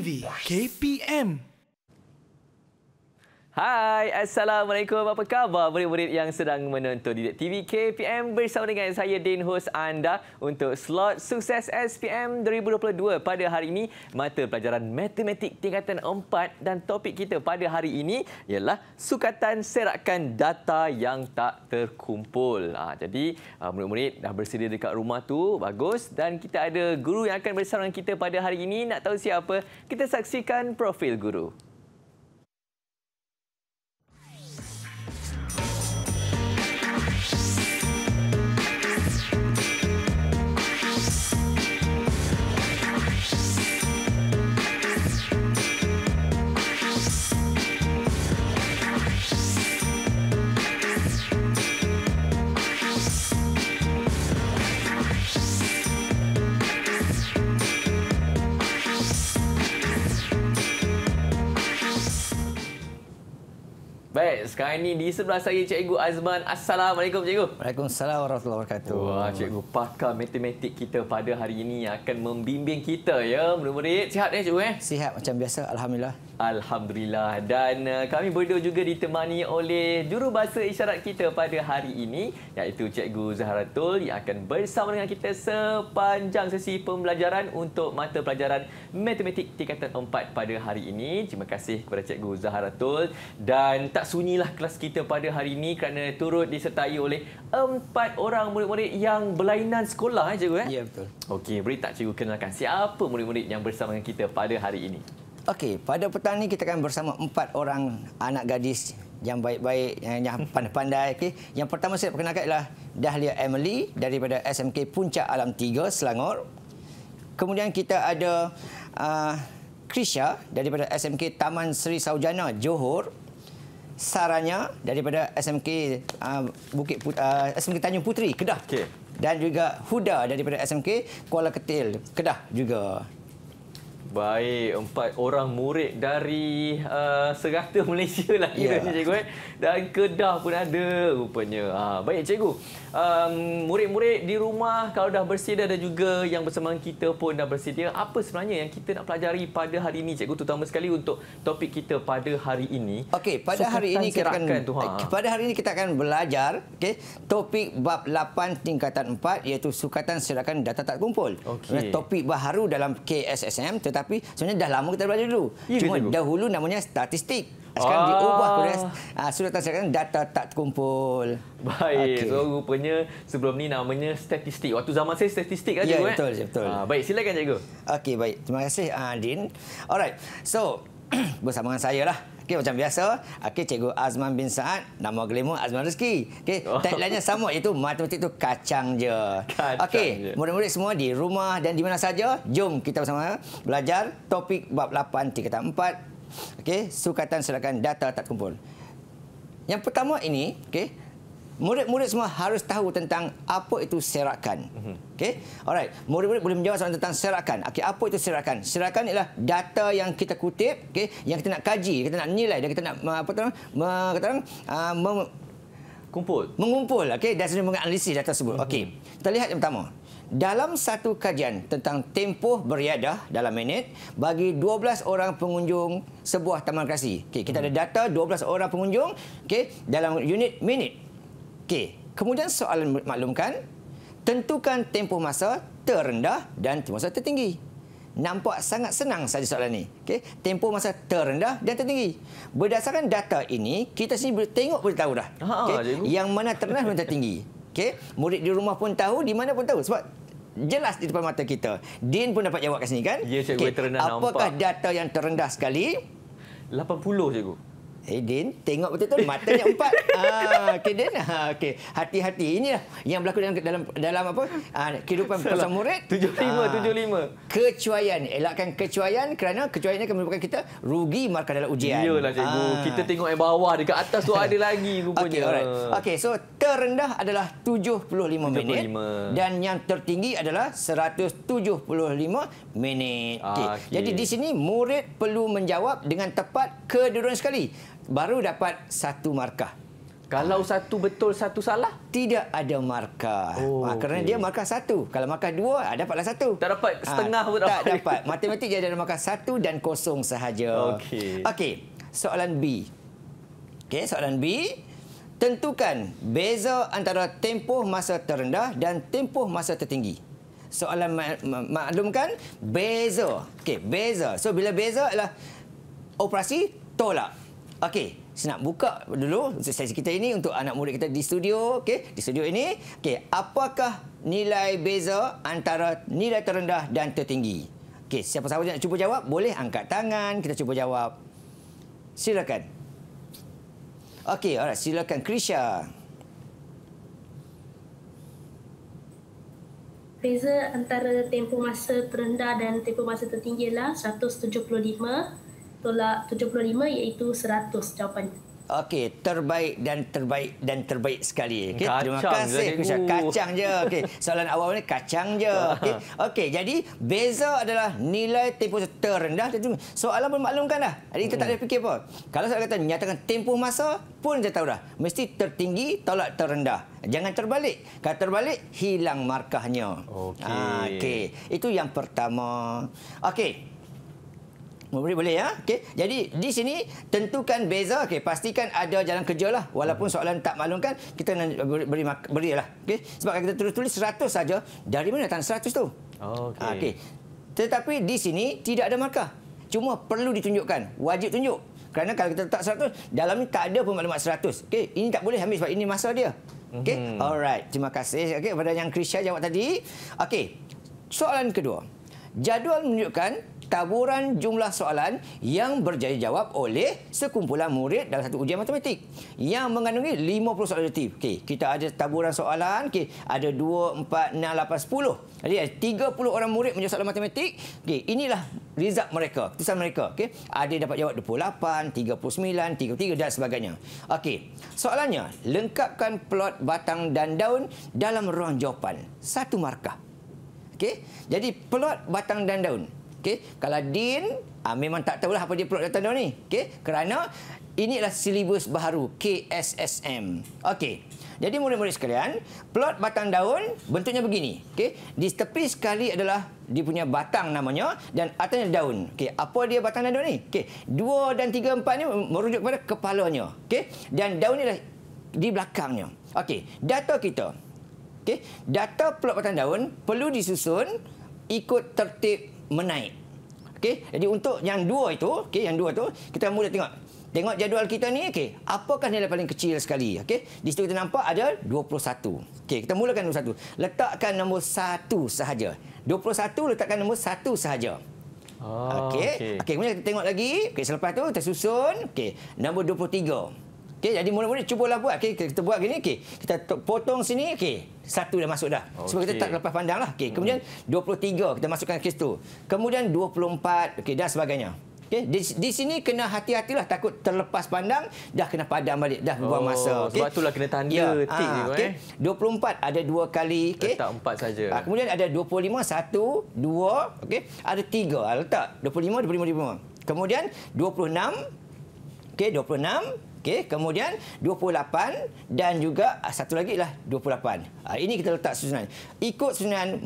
TV KPM. Hai, Assalamualaikum. Apa khabar murid-murid yang sedang menonton Didik TV KPM bersama dengan saya Din, hos anda untuk slot Sukses SPM 2022. Pada hari ini, mata pelajaran Matematik tingkatan 4 dan topik kita pada hari ini ialah sukatan serakan data yang tak terkumpul. Jadi, murid-murid dah bersedia dekat rumah tu, bagus. Dan kita ada guru yang akan bersama dengan kita pada hari ini. Nak tahu siapa? Kita saksikan profil guru. Baik, sekarang ini di sebelah saya Cikgu Azman. Assalamualaikum Cikgu. Waalaikumsalam warahmatullahi wabarakatuh. Wah, Cikgu pakar matematik kita pada hari ini yang akan membimbing kita ya, murid-murid. Sihat Cikgu Sihat macam biasa, alhamdulillah. Alhamdulillah. Dan kami berdua juga ditemani oleh jurubahasa isyarat kita pada hari ini, iaitu Cikgu Zaharatul yang akan bersama dengan kita sepanjang sesi pembelajaran untuk mata pelajaran Matematik tingkatan 4 pada hari ini. Terima kasih kepada Cikgu Zaharatul. Dan tak sunyilah kelas kita pada hari ini kerana turut disertai oleh 4 orang murid-murid yang berlainan sekolah, Cikgu. Ya, betul. Okey, beri tak Cikgu kenalkan siapa murid-murid yang bersama dengan kita pada hari ini? Okey, pada petang ni kita akan bersama 4 orang anak gadis yang baik-baik, yang pandai-pandai. Okey, yang pertama saya perkenalkan ialah Dahlia Emily daripada SMK Puncak Alam 3 Selangor. Kemudian kita ada Krisha daripada SMK Taman Seri Saujana Johor. Saranya daripada SMK SMK Tanjung Puteri Kedah. Okey. Dan juga Huda daripada SMK Kuala Ketil Kedah juga. Baik, 4 orang murid dari serata Malaysia lah kiranya, Cikgu. Dan Kedah pun ada rupanya. Baik, Cikgu. Murid-murid di rumah kalau dah bersedia dan juga yang bersama kita pun dah bersedia, apa sebenarnya yang kita nak pelajari pada hari ini, Cikgu? Terutama sekali untuk topik kita pada hari ini. Okey, pada hari ini kita akan belajar topik bab 8 tingkatan 4 iaitu sukatan serakan data tak terkumpul. Topik baharu dalam KSSM tetapi sebenarnya dah lama kita belajar dulu. Cuma dahulu namanya statistik. Sekarang diubah kepada sukatan serakan data tak terkumpul. Baik, so rupanya sebelum ni namanya statistik. Waktu zaman saya statistik kan, Cikgu? Ya, betul. Baik, silakan Cikgu. Okey, baik. Terima kasih, Din. Alright, so bersama dengan saya lah. Okey, macam biasa. Okey, Cikgu Azman bin Saad, nama glamour Azman Rezeki. Okey, tagline-nya sama iaitu matematik itu kacang je. Okey, murid-murid semua di rumah dan di mana saja, jom kita bersama belajar topik bab 8 tingkatan 4. Okey, sukatan serakan data tak terkumpul. Yang pertama ini, okey, murid-murid semua harus tahu tentang apa itu serakan. Okey. Alright, murid-murid boleh menjawab soalan tentang serakan. Okey, apa itu serakan? Serakan ialah data yang kita kutip, okey, yang kita nak kaji, kita nak nilai dan kita nak mengumpul, okey, dan sebenarnya menganalisis data tersebut. Okey. Kita lihat yang pertama. Dalam satu kajian tentang tempoh beriadah dalam minit bagi 12 orang pengunjung sebuah taman rekreasi. Okey, kita ada data 12 orang pengunjung, okey, dalam unit minit. Okey, kemudian soalan maklumkan tentukan tempoh masa terendah dan tempoh masa tertinggi. Nampak sangat senang saja soalan ni. Okey, tempoh masa terendah dan tertinggi. Berdasarkan data ini, kita sini boleh tengok, boleh tahu dah. Okay, yang mana terendah dan tertinggi. Okey, murid di rumah pun tahu, di mana pun tahu sebab jelas di depan mata kita. Din pun dapat jawab kat sini kan? Ya, Cikgu, terendah nampak. Apakah data yang terendah sekali? 80, Cikgu. Din, tengok betul-betul matanya 4. Okey, Din. Okey, hati-hati. Inilah yang berlaku dalam apa? Kehidupan persoalan murid. 75. Kecuaian. Elakkan kecuaian kerana kecuaian ini akan menyebabkan kita rugi markah dalam ujian. Iyalah, Cikgu. Kita tengok yang bawah, dekat atas tu ada lagi rupanya. Okey, alright. Okey, so terendah adalah 75 minit dan yang tertinggi adalah 175 minit. Okey. Jadi di sini murid perlu menjawab dengan tepat kedua-duanya sekali. Baru dapat 1 markah. Kalau satu betul, satu salah? Tidak ada markah. Kerana okey. dia markah 1. Kalau markah 2, dapatlah 1. Tak dapat setengah pun Tak dapat. Matematik dia ada markah 1 dan 0 sahaja. Okey. Soalan B. Okey, soalan B. Tentukan beza antara tempoh masa terendah dan tempoh masa tertinggi. Soalan maklumkan beza. Okey, beza. So bila beza adalah operasi tolak. Okey, saya nak buka dulu sesi kita ini untuk anak murid kita di studio. Okey, di studio ini. Okey, apakah nilai beza antara nilai terendah dan tertinggi? Okey, siapa-siapa nak cuba jawab, boleh angkat tangan, kita cuba jawab. Silakan. Okey, alright, silakan Krisha. Beza antara tempoh masa terendah dan tempoh masa tertinggi ialah 175 tolak 75 iaitu 100 jawapan. Okey, terbaik dan terbaik dan terbaik sekali. Okey, terima Kacang kasih je, Krisha. cikgu. Kacang je. Okey, soalan awal ni kacang je. Okey. Okey, jadi beza adalah nilai tempoh terendah dan tertinggi. Soalan pun maklumkan dah. Jadi kita tak payah fikir apa. Kalau soalan kata nyatakan tempoh masa pun kita tahu dah. Mesti tertinggi tolak terendah. Jangan terbalik. Kalau terbalik hilang markahnya. Okey. Itu yang pertama. Okey. Boleh ya. Okey. Jadi di sini tentukan beza. Okey, pastikan ada jalan kerja lah. Walaupun soalan tak maklumkan, kita berilah. Okey. Sebab kalau kita tulis 100 saja, dari mana datang 100 tu? Okey. Tetapi di sini tidak ada markah. Cuma perlu ditunjukkan. Wajib tunjuk. Kerana kalau kita letak 100, dalam ni tak ada pun maklumat 100. Okey, ini tak boleh ambil sebab ini masa dia. Okey. Alright, terima kasih. Okey, kepada yang Krisha jawab tadi. Okey. Soalan kedua. Jadual menunjukkan taburan jumlah soalan yang berjaya jawab oleh sekumpulan murid dalam satu ujian matematik yang mengandungi 50 soalan relatif. Okey, kita ada taburan soalan. Okey, ada 2, 4, 6, 8, 10. Jadi ada 30 orang murid menjawab soalan matematik. Okey, inilah result mereka, keputusan mereka. Okey, ada dapat jawab 28, 39, 33 dan sebagainya. Okey, soalannya, lengkapkan plot batang dan daun dalam ruang jawapan. 1 markah. Okey, jadi plot batang dan daun. Okey, kalau Din memang tak tahulah apa dia plot batang daun ni. Okey, kerana ini adalah silibus baharu KSSM. Okey. Jadi murid-murid sekalian, plot batang daun bentuknya begini. Okey, di tepi sekali adalah dia punya batang namanya dan atasnya daun. Okey, apa dia batang dan daun ni? Okey, 2 dan 3, 4 ni merujuk kepada kepalanya. Okey, dan daun ni adalah di belakangnya. Okey, data kita. Okey, data plot batang daun perlu disusun ikut tertib menaik. Okey, jadi untuk yang 2 itu, okey, yang 2 tu kita mula tengok. Tengok jadual kita ni, okey, apakah nilai paling kecil sekali? Okey, di situ kita nampak ada 21. Okey, kita mulakan nombor 1. Letakkan nombor 1 sahaja. 21 letakkan nombor 1 sahaja. Okey. Okey, kemudian kita tengok lagi. Okey, selepas tu kita susun, okey, nombor 23. Okey, jadi murid-murid cubalah buat. Okey, kita buat gini. Okey, kita potong sini. Okey, 1 dah masuk dah. Sebab kita tak lepas pandang lah. Okey, kemudian 23 kita masukkan ke situ. Kemudian 24. Okey, dan sebagainya. Okey, di sini kena hati-hatilah, takut terlepas pandang, dah kena padam balik, dah buang masa. Okey. Sebab itulah kena tanda tik ni. Okey, 24 ada 2 kali. Okey. Letak 4 saja. Kemudian ada 25, 1, 2. Okey, ada 3. Letak 25, 25, 25. Kemudian 26. Okey, 26. Okey, kemudian 28 dan juga satu lagi lah 28. Ini kita letak susunan. Ikut susunan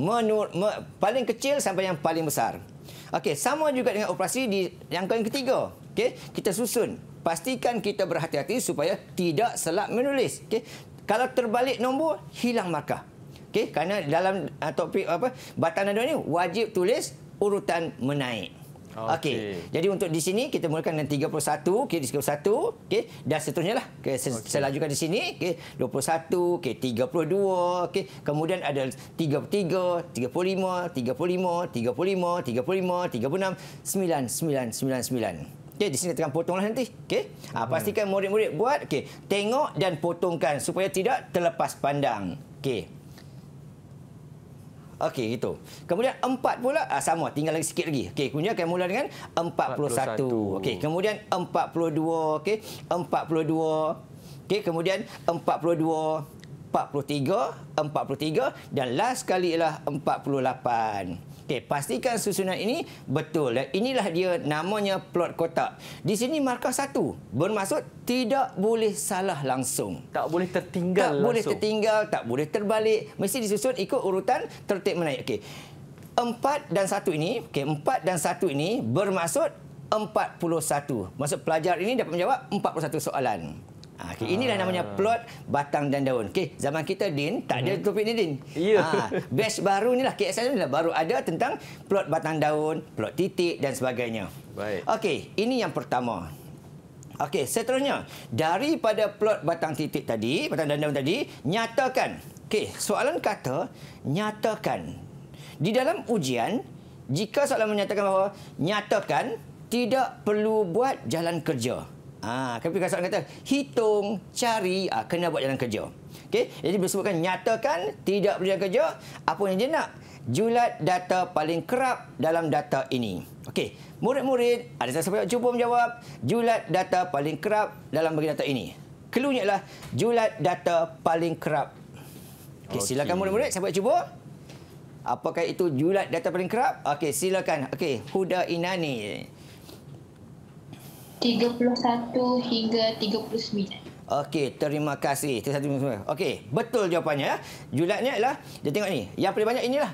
paling kecil sampai yang paling besar. Okey, sama juga dengan operasi di yang ketiga. Okey, kita susun. Pastikan kita berhati-hati supaya tidak salah menulis. Okey, kalau terbalik nombor, hilang markah. Okey, kerana dalam topik batang dan daun ni wajib tulis urutan menaik. Okey. Jadi untuk di sini kita mulakan dengan 31, okey, di 31, okey, dan seterusnya lah. Okay, saya lajukan di sini, okey, 21, okey, 32, okey. Kemudian ada 33, 35, 35, 35, 35, 36, 9, 9, 9, 9. Okey, di sini tekan potonglah nanti. Okey. Pastikan murid-murid buat, okey, tengok dan potongkan supaya tidak terlepas pandang. Okey. Okey, gitu. Kemudian 4 pula sama, tinggal lagi sikit lagi. Okey, kemudian akan mula dengan 41. Okey, kemudian 42, okey, 42. Okey, kemudian 42, 43, 43 dan last sekali ialah 48. Okey, pastikan susunan ini betul. Dan inilah dia namanya plot kotak. Di sini markah 1. Bermaksud tidak boleh salah langsung. Tak boleh tertinggal Tak boleh tertinggal, tak boleh terbalik. Mesti disusun ikut urutan tertib menaik. Okey. 4 dan 1 ini, 4 dan 1 ini bermaksud 41. Maksud pelajar ini dapat menjawab 41 soalan. Inilah namanya plot batang dan daun. Zaman kita, Din, tak ada topik ni, Din. Ya. Batch baru ni lah, KSL ni lah, baru ada tentang plot batang daun, plot titik dan sebagainya. Baik. Ini yang pertama. Seterusnya, daripada plot batang titik tadi, batang dan daun tadi, nyatakan. Soalan kata, nyatakan. Di dalam ujian, jika soalan menyatakan bahawa nyatakan tidak perlu buat jalan kerja. Tapi kalau soalan kata hitung, cari, kena buat jalan kerja. Jadi disebutkan nyatakan tidak perlu jalan kerja. Apa yang dia nak? Julat data paling kerap dalam data ini. Murid-murid, ada siapa cuba menjawab julat data paling kerap dalam bagi data ini. Cluenya adalah julat data paling kerap. Silakan murid-murid, siapa cuba? Apakah itu julat data paling kerap? Silakan. Huda Inani. 31 hingga 39. Terima kasih. Betul jawapannya. Julatnya adalah, dia tengok ni, yang paling banyak inilah.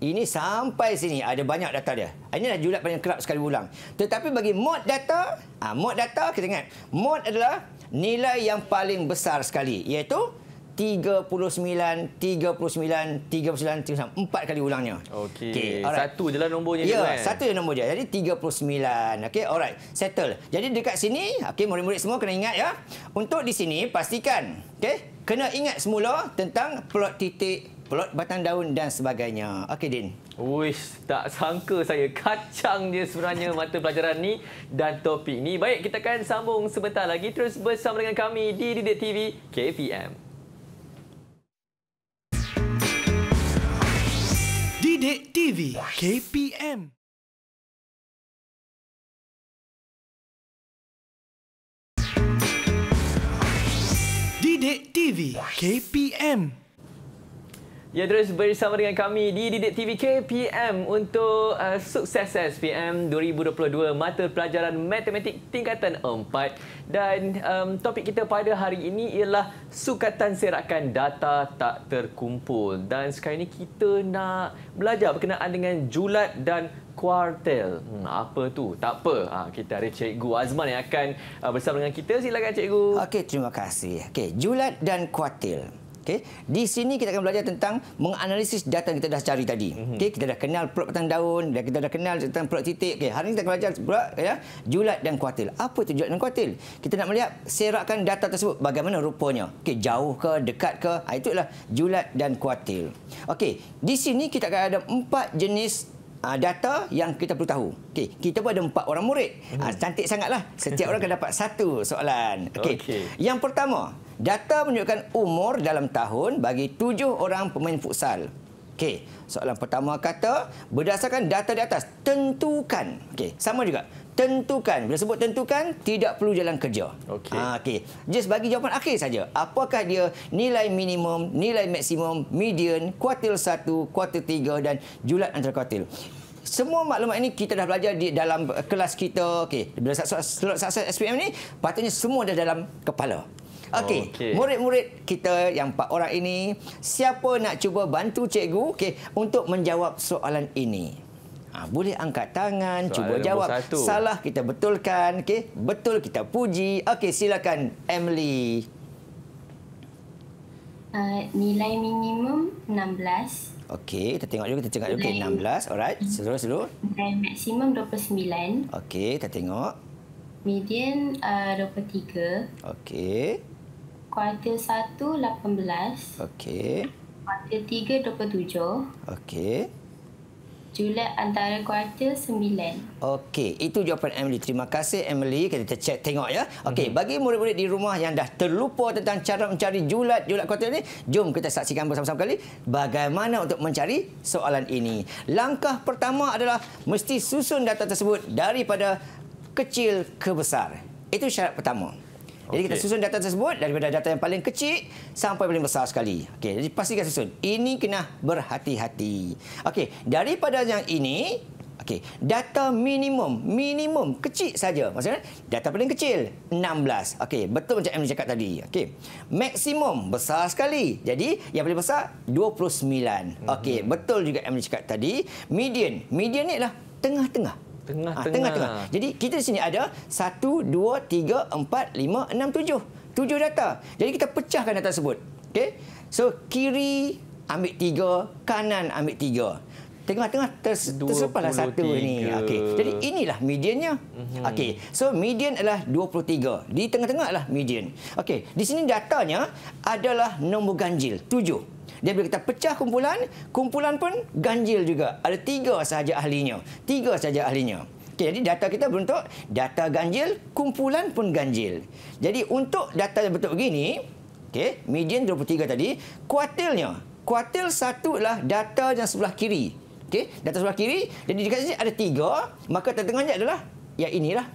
Ini sampai sini ada banyak data dia. Inilah julat paling kerap sekali ulang. Tetapi bagi mod data, kita ingat, mod adalah nilai yang paling besar sekali, iaitu 39, 4 kali ulangnya. Satu je lah nombornya. Satu je nombor dia. Jadi 39. Alright. Settle. Jadi dekat sini, murid-murid semua kena ingat ya. Untuk di sini, pastikan. Kena ingat semula tentang plot titik, plot batang daun dan sebagainya. Din. Tak sangka saya kacang je sebenarnya mata pelajaran ni dan topik ni. Baik, kita akan sambung sebentar lagi. Terus bersama dengan kami di Didik TV KPM. Didik TV KPM. Didik TV KPM. Ya, terus bersama dengan kami di Didik TV KPM untuk Sukses SPM 2022 mata pelajaran Matematik tingkatan 4. Dan topik kita pada hari ini ialah sukatan serakan data tak terkumpul. Dan sekarang ini kita nak belajar berkenaan dengan julat dan kuartil. Apa tu? Tak apa. Kita ada Cikgu Azman yang akan bersama dengan kita. Silakan Cikgu. Terima kasih. Julat dan kuartil. Di sini kita akan belajar tentang menganalisis data yang kita dah cari tadi. Kita dah kenal plot batang daun, dan kita dah kenal tentang plot titik. Hari ini kita akan belajar pula julat dan kuartil. Apa itu julat dan kuartil? Kita nak melihat serakan data tersebut bagaimana rupanya. Jauh ke, dekat ke? Itulah julat dan kuartil. Di sini kita akan ada 4 jenis data yang kita perlu tahu. Kita pun ada 4 orang murid. Cantik sangatlah. Setiap orang akan dapat 1 soalan. Yang pertama, data menunjukkan umur dalam tahun bagi 7 orang pemain futsal. Soalan pertama kata, berdasarkan data di atas, tentukan. Sama juga. Tentukan. Bila sebut tentukan, tidak perlu jalan kerja. Just bagi jawapan akhir saja. Apakah dia nilai minimum, nilai maksimum, median, kuartil 1, kuartil 3 dan julat antara kuartil. Semua maklumat ini kita dah belajar di dalam kelas kita. Bila slot Sukses SPM ni, patutnya semua dah dalam kepala. Murid-murid kita yang 4 orang ini, siapa nak cuba bantu cikgu untuk menjawab soalan ini? Boleh angkat tangan, cuba jawab. Salah kita betulkan, betul kita puji. Silakan Emily. Nilai minimum 16. Kita tengok dulu, 16. Alright, seluruh. Nilai maksimum 29. Kita tengok. Median 23. Kuartil 1 18. Kuartil 3 27. Julat antara kuartil 9. Itu jawapan Emily. Terima kasih Emily. Kita cek tengok ya. Bagi murid-murid di rumah yang dah terlupa tentang cara mencari julat kuartil ni, jom kita saksikan bersama-sama kali bagaimana untuk mencari soalan ini. Langkah pertama adalah mesti susun data tersebut daripada kecil ke besar. Itu syarat pertama. Jadi kita susun data tersebut daripada data yang paling kecil sampai paling besar sekali. Okey, jadi pastikan susun. Ini kena berhati-hati. Okey, daripada yang ini, okey, data minimum kecil saja. Maksudnya data paling kecil 16. Okey, betul macam Emily cakap tadi. Okey. Maksimum besar sekali. Jadi yang paling besar 29. Okey, betul juga Emily cakap tadi. Median ni adalah tengah-tengah. Tengah-tengah. Jadi kita di sini ada 1, 2, 3, 4, 5, 6, 7. 7 data. Jadi kita pecahkan data tersebut. Okey. So kiri ambil 3, kanan ambil 3. Tengah-tengah tersepahlah satu ni. Okey. Jadi inilah mediannya. Okey. So median adalah 23. Di tengah-tengah adalah median. Okey. Di sini datanya adalah nombor ganjil 7. Dia bila kita pecah kumpulan pun ganjil juga. Ada 3 sahaja ahlinya. 3 sahaja ahlinya. Okey, jadi data kita berbentuk data ganjil, kumpulan pun ganjil. Jadi untuk data yang bentuk begini, okey, median 23 tadi, kuartilnya. Kuartil 1 adalah data yang sebelah kiri. Okey, data sebelah kiri. Jadi dekat sini ada 3, maka tengahnya adalah yang inilah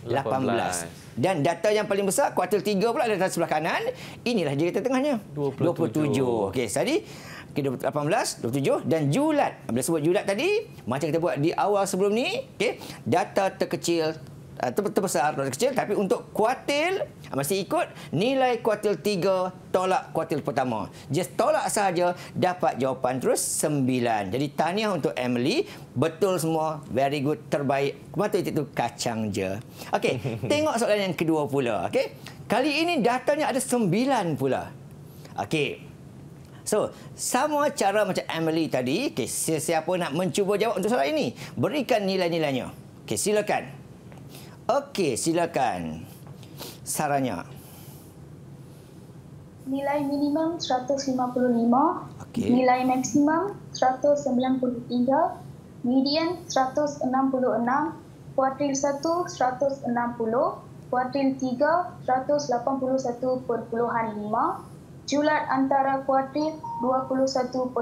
18. Dan data yang paling besar, kuartil 3 pula data sebelah kanan. Inilah dia tengahnya. 27. Okey, tadi 18, 27 dan julat. Bila sebut julat tadi, macam kita buat di awal sebelum ni, okey, data terkecil terbesar atau terkecil, tapi untuk kuartil mesti ikut nilai kuartil 3 tolak kuartil pertama. Just tolak sahaja dapat jawapan terus 9. Jadi tahniah untuk Emily, betul semua, very good, terbaik. Mata itu kacang je. Okey, tengok soalan yang kedua pula. Okey, kali ini datanya ada 9 pula. Okey. So, sama cara macam Emily tadi, okey, sesiapa nak mencuba jawab untuk soalan ini, berikan nilai-nilainya. Okey, silakan. Okey, silakan. Saranya. Nilai minimum 155. Okey. Nilai maksimum 193. Median 166. Kuartil 1 160. Kuartil 3 181.5. Julat antara kuartil 21.5.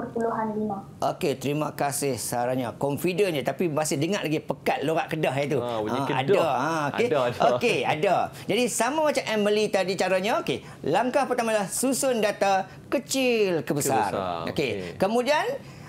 Okey, terima kasih sarannya. Confident je tapi masih dengar lagi pekat lorak Kedah itu. Bunyi Kedah. Ada. Okey. Okey, ada. Jadi sama macam Emily tadi caranya. Okey. Langkah pertama adalah susun data kecil ke besar. Okey. Kemudian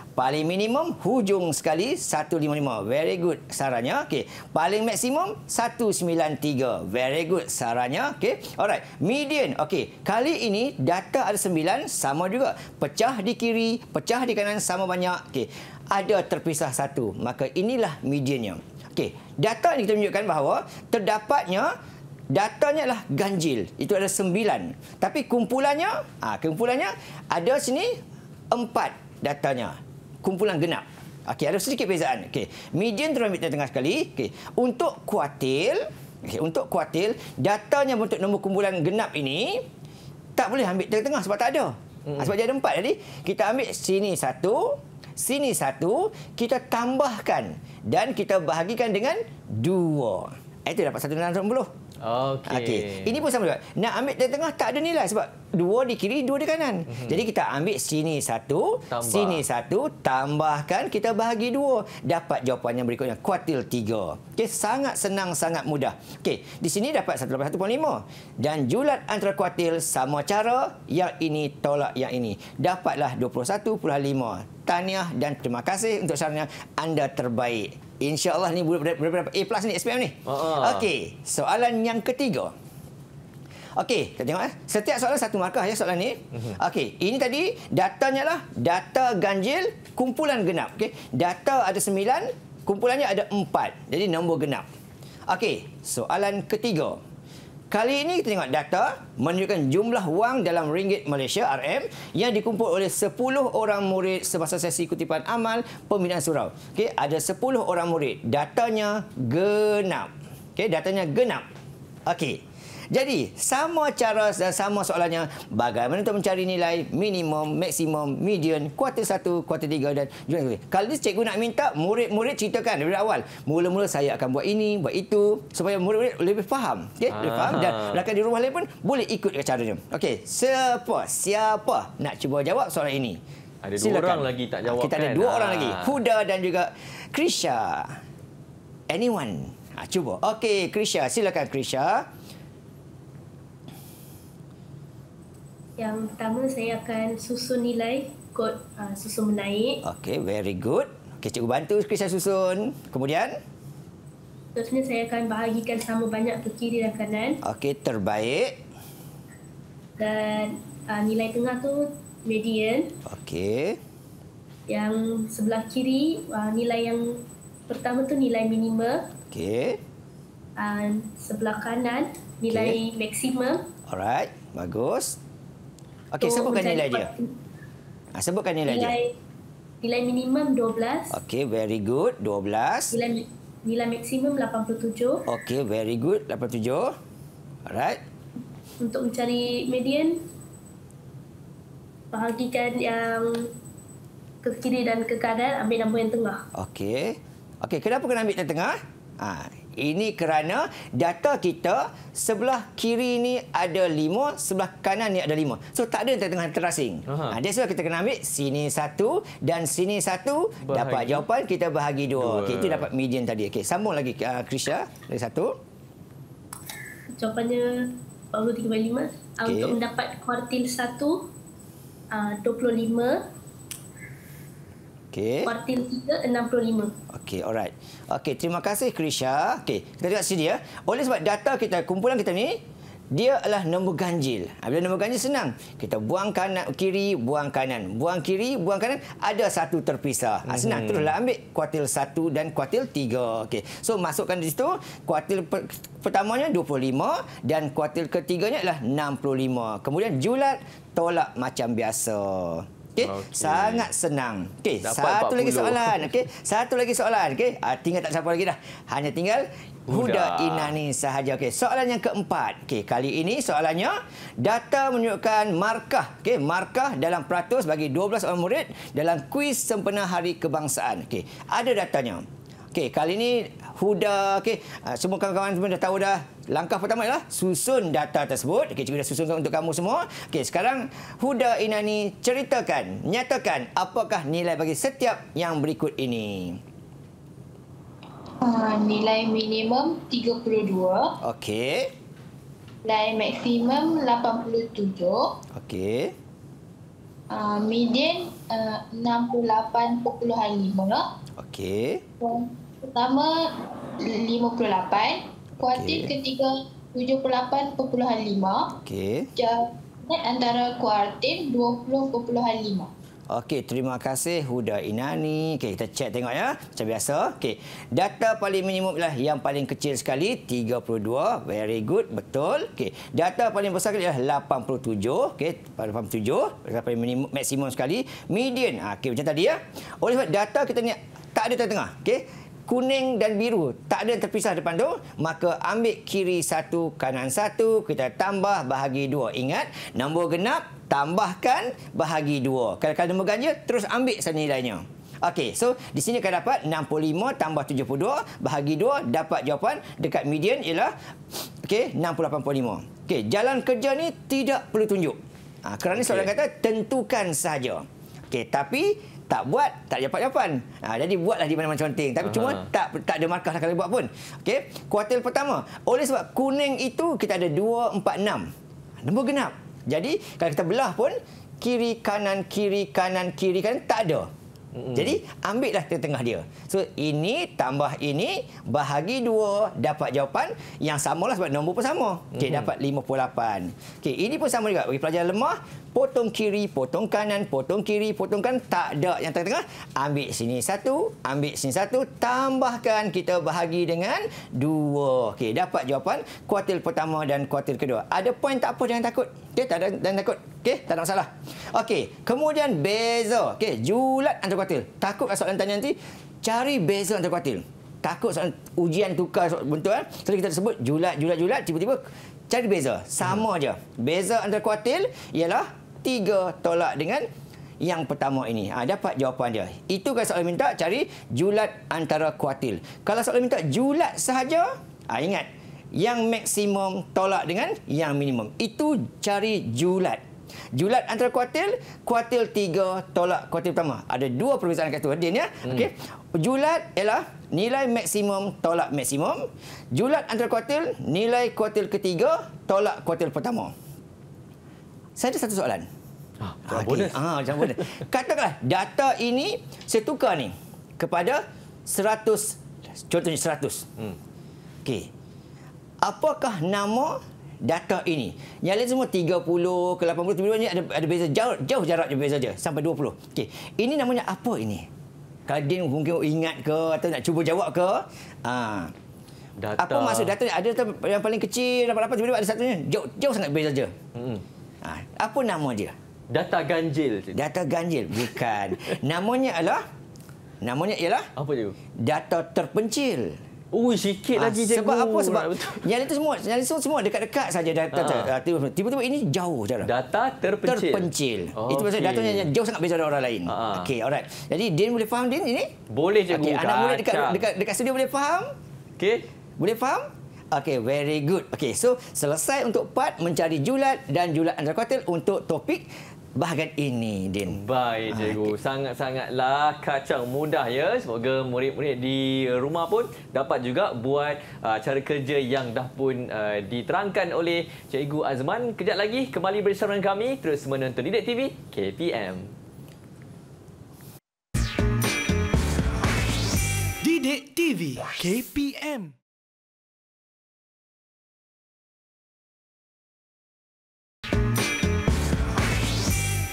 paling minimum hujung sekali 155. Very good sarannya. Okey. Paling maksimum 193. Very good sarannya. Okey. Alright. Median. Okey. Kali ini data ada 9 sama juga. Pecah di kiri, pecah di kanan sama banyak. Okey. Ada terpisah 1. Maka inilah mediannya. Okey. Data ini kita menunjukkan bahawa terdapatnya datanya adalah ganjil. Itu ada 9. Tapi kumpulannya ada sini 4 datanya. Kumpulan genap. Okey, ada sedikit perbezaan. Okey, median terus ambil tengah sekali. Okey, untuk kuartil, datanya untuk nombor kumpulan genap ini tak boleh ambil tengah-tengah sebab tak ada. Sebab dia ada 4. Jadi kita ambil sini 1, sini 1, kita tambahkan dan kita bahagikan dengan 2. Itu dapat 160. Okey. Ini pun sama juga. Nak ambil tengah-tengah tak ada nilai sebab 2 di kiri, 2 di kanan. Jadi kita ambil sini 1, sini 1, tambahkan, kita bahagi 2. Dapat jawapan yang berikutnya, kuartil 3. Okey, sangat senang, sangat mudah. Okey, di sini dapat 181.5. Dan julat antara kuartil sama cara, yang ini tolak yang ini. Dapatlah 21.5. Tahniah dan terima kasih untuk sarannya. Anda terbaik. InsyaAllah ni berapa A+ ni SPM ni. Okey, soalan yang ketiga. Okey, kita tengok setiap soalan 1 markah ya soalan ni. Okey, ini tadi datanya lah data ganjil kumpulan genap. Okey, data ada 9, kumpulannya ada 4. Jadi nombor genap. Okey, soalan ketiga. Kali ini kita tengok data menunjukkan jumlah wang dalam ringgit Malaysia RM yang dikumpul oleh 10 orang murid semasa sesi kutipan amal pembinaan surau. Okey, ada 10 orang murid. Datanya genap. Okey, datanya genap. Okey. Jadi, sama cara dan sama soalannya, bagaimana untuk mencari nilai minimum, maksimum, median, kuartil 1, kuartil 3 dan juga. Kalau cikgu nak minta murid-murid ceritakan dari awal. Mula-mula saya akan buat ini, buat itu supaya murid-murid lebih faham. Okey, lebih faham dan rakan di rumah lain pun boleh ikut caranya. Okey, siapa nak cuba jawab soalan ini? Ada silakan. 2 orang lagi tak jawab. Kita ada 2 orang lagi. Huda dan juga Krisha. Anyone? Cuba. Okey, Krisha, silakan Krisha. Yang pertama saya akan susun nilai kod susun menaik. Okey, very good. Okey, cikgu bantu Krisha susun. Kemudian? Seterusnya saya akan bahagikan sama banyak ke kiri dan kanan. Okey, terbaik. Dan nilai tengah tu median. Okey. Yang sebelah kiri, nilai yang pertama tu nilai minima. Okey. Sebelah kanan, nilai maksimum. Alright, bagus. Okey, sebutkan nilai dia. Sebutkan nilai dia. Nilai minimum 12. Okey, very good. 12. Nilai maksimum 87. Okey, very good. 87. Alright. Untuk mencari median, bahagikan yang ke kiri dan ke kanan, ambil nombor yang tengah. Okey. Okey, kenapa kena ambil yang tengah? Ini kerana data kita sebelah kiri ni ada 5, sebelah kanan ni ada 5. So tak ada yang tengah terasing. That's why kita kena ambil sini 1 dan sini 1, dapat jawapan kita bahagi 2. Okey, itu dapat median tadi. Okey, sambung lagi Krisha, lagi satu. Jawapannya 43/5. Okay. Untuk mendapat kuartil 1, 25. Okey. Kuartil 3, 65. Okey, alright. Okey, terima kasih Krisha. Okey, kita tengok sini ya. Oleh sebab data kita, kumpulan kita ni, dia adalah nombor ganjil. Bila nombor ganjil senang. Kita buang kanan, kiri, buang kanan. Buang kiri, buang kanan. Ada satu terpisah. Senang. Teruslah ambil kuartil 1 dan kuartil 3. Okey. So, masukkan di situ. Kuartil pertamanya 25 dan kuartil ketiganya adalah 65. Kemudian julat, tolak macam biasa. Okey, sangat senang. Okey, satu 40. Lagi soalan. Okey, satu lagi soalan. Okey, tinggal tak siapa lagi dah. Hanya tinggal Huda Inani sahaja. Okey, soalan yang keempat. Okey, kali ini soalannya data menunjukkan markah. Okey, markah dalam peratus bagi 12 orang murid dalam kuis sempena Hari Kebangsaan. Okey, ada datanya. Okey, kali ini Huda, okey, semua kawan-kawan semua dah tahu dah. Langkah pertama adalah susun data tersebut. Okey, cikgu dah susunkan untuk kamu semua. Okey, sekarang Huda Inani ceritakan, nyatakan apakah nilai bagi setiap yang berikut ini. Nilai minimum 32. Okey. Nilai maksimum 87. Okey. Median 68.5. Okey. Pertama 58. Kuartil ketiga 78.5. Okey. Jarak antara kuartil 20.5. Okey, terima kasih Huda Inani. Okey, kita cek tengok ya. Macam biasa. Okey, data paling minimum ialah yang paling kecil sekali, 32. Very good, betul. Okey, data paling besar sekali ialah 87. Okey, 87. Data paling minimum, maksimum sekali. Median. Okey, macam tadi ya. Oleh sebab data kita ni tak ada tengah-tengah. Okey, kuning dan biru tak ada yang terpisah depan tu, maka ambil kiri 1, kanan 1, kita tambah bahagi 2. Ingat, nombor genap tambahkan bahagi 2. Kalau nombor ganjil terus ambil nilainya. Okey, so di sini akan dapat 65 tambah 72 bahagi 2, dapat jawapan dekat median ialah okey 68.5. Okey, jalan kerja ni tidak perlu tunjuk. Kerana soalan kata tentukan sahaja. Okey, tapi tak buat, tak dapat jawapan. Jadi buatlah di mana-mana conteng. Tapi cuma tak ada markah kalau buat pun. Okey, kuartil pertama. Oleh sebab kuning itu kita ada 2, 4, 6. Nombor genap. Jadi kalau kita belah pun kiri kanan tak ada. Jadi ambillah tengah dia. So ini tambah ini bahagi 2, dapat jawapan yang samalah sebab nombor pun sama. Okey, dapat 58. Okey, ini pun sama juga bagi pelajar lemah. Potong kiri, potong kanan, potong kiri, potong kanan, tak ada yang tengah-tengah. Ambil sini 1, ambil sini 1, tambahkan, kita bahagi dengan 2. Okey, dapat jawapan kuartil pertama dan kuartil kedua. Ada poin tak apa, jangan takut. Okey, tak ada dan takut. Okey, tak ada masalah. Okey, kemudian beza. Okey, julat antara kuartil. Takut soalan tanya nanti cari beza antara kuartil. Takut soalan ujian tukar bentuk kan. So kita sebut julat tiba-tiba cari beza. Sama aja. Beza antara kuartil ialah 3 tolak dengan yang pertama ini. Dapat jawapan dia. Itu kalau soalan minta cari julat antara kuartil. Kalau soalan minta julat sahaja, ingat yang maksimum tolak dengan yang minimum. Itu cari julat. Julat antara kuartil 3 tolak kuartil pertama. Ada 2 perbezaan kat tu, Din ya. Okey. Julat ialah nilai maksimum tolak maksimum. Julat antara kuartil, nilai kuartil ketiga tolak kuartil pertama. Saya ada satu soalan. Jawab bonus. Jawab bonus. Katakanlah data ini saya tukar ni kepada 100, contohnya 100. Okey. Apakah nama data ini? Yang lain semua 30 ke 80, tiba-tiba ni ada beza jauh jaraknya beza je sampai 20. Okey. Ini namanya apa ini? Kalau Din mungkin ingat ke atau nak cuba jawab ke? Data. Apa maksud data ni? Ada yang paling kecil, apa-apa, tiba-tiba ada satunya jauh sangat beza je. Apa nama dia? Data ganjil. Data ganjil. Bukan. Namanya ialah Apa tu? data terpencil. Sikit lagi cikgu. Sebab apa? Sebab yang itu semua dekat-dekat saja data. Tiba-tiba ini jauh jarak. Data terpencil. Itu maksudnya datanya jauh sangat beza dengan orang lain. Okey, alright. Jadi Din boleh faham Din ini? Boleh cikgu. Okey, anak murid dekat studio boleh faham? Okey. Boleh faham? Okey, very good. Okey, so selesai untuk part mencari julat dan julat antara kuartil untuk topik bahagian ini, Din. Baik, cikgu. Sangat-sangatlah kacang mudah ya. Semoga murid-murid di rumah pun dapat juga buat cara kerja yang dah pun diterangkan oleh Cikgu Azman. Kejap lagi kembali bersama dengan kami terus menonton Didik TV KPM. Didik TV KPM.